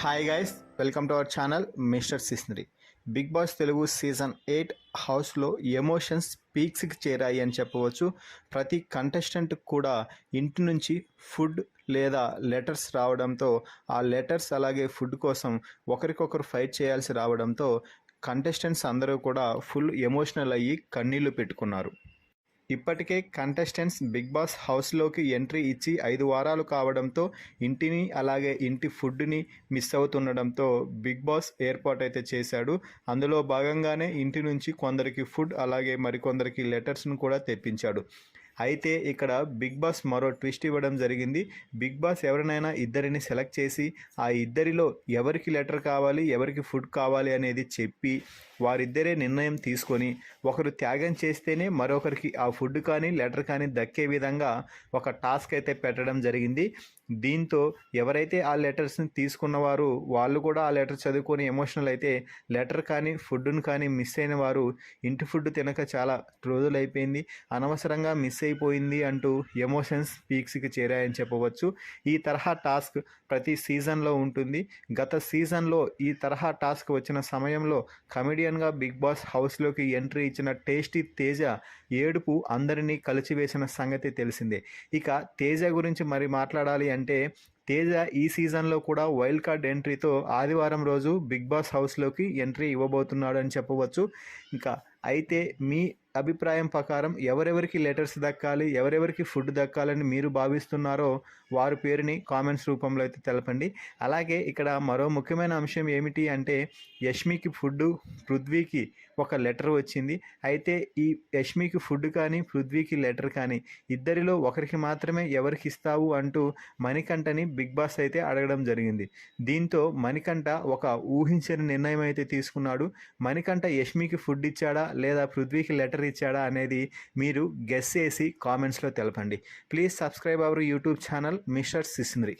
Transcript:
Hi guys, welcome to our channel mister Cisnery. Big Boss Telugu season 8 హౌస్లో emotions పీక్స్కి చేరాయి అని చెప్పవచ్చు. ప్రతి కంటెస్టెంట్ కూడా ఇంటి నుంచి ఫుడ్ లేదా లెటర్స్ రావడంతో, ఆ లెటర్స్ అలాగే ఫుడ్ కోసం ఒకరికొకరు ఫైట్ చేయాల్సి రావడంతో కంటెస్టెంట్స్ అందరూ కూడా ఫుల్ ఎమోషనల్ అయ్యి కన్నీళ్లు పెట్టుకున్నారు. ఇప్పటికే కంటెస్టెంట్స్ బిగ్ బాస్ హౌస్లోకి ఎంట్రీ ఇచ్చి 5 వారాలు కావడంతో ఇంటిని అలాగే ఇంటి ఫుడ్ని మిస్ అవుతుండడంతో బిగ్ బాస్ ఏర్పాటు అయితే చేశాడు. అందులో భాగంగానే ఇంటి నుంచి కొందరికి ఫుడ్ అలాగే మరికొందరికి లెటర్స్ను కూడా తెప్పించాడు. అయితే ఇక్కడ బిగ్ బాస్ మరో ట్విస్ట్ ఇవ్వడం జరిగింది. బిగ్ బాస్ ఎవరినైనా ఇద్దరిని సెలెక్ట్ చేసి ఆ ఇద్దరిలో ఎవరికి లెటర్ కావాలి, ఎవరికి ఫుడ్ కావాలి అనేది చెప్పి వారిద్దరే నిర్ణయం తీసుకొని ఒకరు త్యాగం చేస్తేనే మరొకరికి ఆ ఫుడ్ కానీ లెటర్ కానీ దక్కే విధంగా ఒక టాస్క్ అయితే పెట్టడం జరిగింది. దీంతో ఎవరైతే ఆ లెటర్స్ని తీసుకున్నవారు వాళ్ళు కూడా ఆ లెటర్ చదువుకొని ఎమోషనల్ అయితే లెటర్ కానీ ఫుడ్ను కానీ మిస్ అయిన వారు ఇంటి ఫుడ్ తినక చాలా రోజులైపోయింది, అనవసరంగా మిస్ అయిపోయింది అంటూ ఎమోషన్స్ పీక్స్కి చేరాయని చెప్పవచ్చు. ఈ తరహా టాస్క్ ప్రతి సీజన్లో ఉంటుంది. గత సీజన్లో ఈ తరహా టాస్క్ వచ్చిన సమయంలో కమెడియన్గా బిగ్ బాస్ హౌస్లోకి ఎంట్రీ ఇచ్చిన టేస్టీ తేజ ఏడుపు అందరినీ కలిచివేసిన సంగతి తెలిసిందే. ఇక తేజ గురించి మరి మాట్లాడాలి అంటే తేజ ఈ సీజన్లో కూడా వైల్డ్ కార్డ్ ఎంట్రీతో ఆదివారం రోజు బిగ్ బాస్ హౌస్లోకి ఎంట్రీ ఇవ్వబోతున్నాడు అని చెప్పవచ్చు. ఇంకా అయితే మీ అభిప్రాయం ప్రకారం ఎవరెవరికి లెటర్స్ దక్కాలి, ఎవరెవరికి ఫుడ్ దక్కాలని మీరు భావిస్తున్నారో వారి పేరుని కామెంట్స్ రూపంలో అయితే తెలపండి. అలాగే ఇక్కడ మరో ముఖ్యమైన అంశం ఏమిటి అంటే యష్మికి ఫుడ్, పృథ్వీకి ఒక లెటర్ వచ్చింది. అయితే ఈ యష్మికి ఫుడ్ కానీ పృథ్వీకి లెటర్ కానీ ఇద్దరిలో ఒకరికి మాత్రమే ఎవరికి ఇస్తావు అంటూ మణికంఠని బిగ్ బాస్ అయితే అడగడం జరిగింది. దీంతో మణికంఠ ఒక ఊహించని నిర్ణయం అయితే తీసుకున్నాడు. మణికంఠ యష్మికి ఫుడ్ ఇచ్చాడా లేదా పృథ్వీకి లెటర్ ఇచ్చాడా అనేది మీరు గెస్ చేసి కామెంట్స్లో తెలపండి. Please subscribe our YouTube channel mister సిస్నరీ.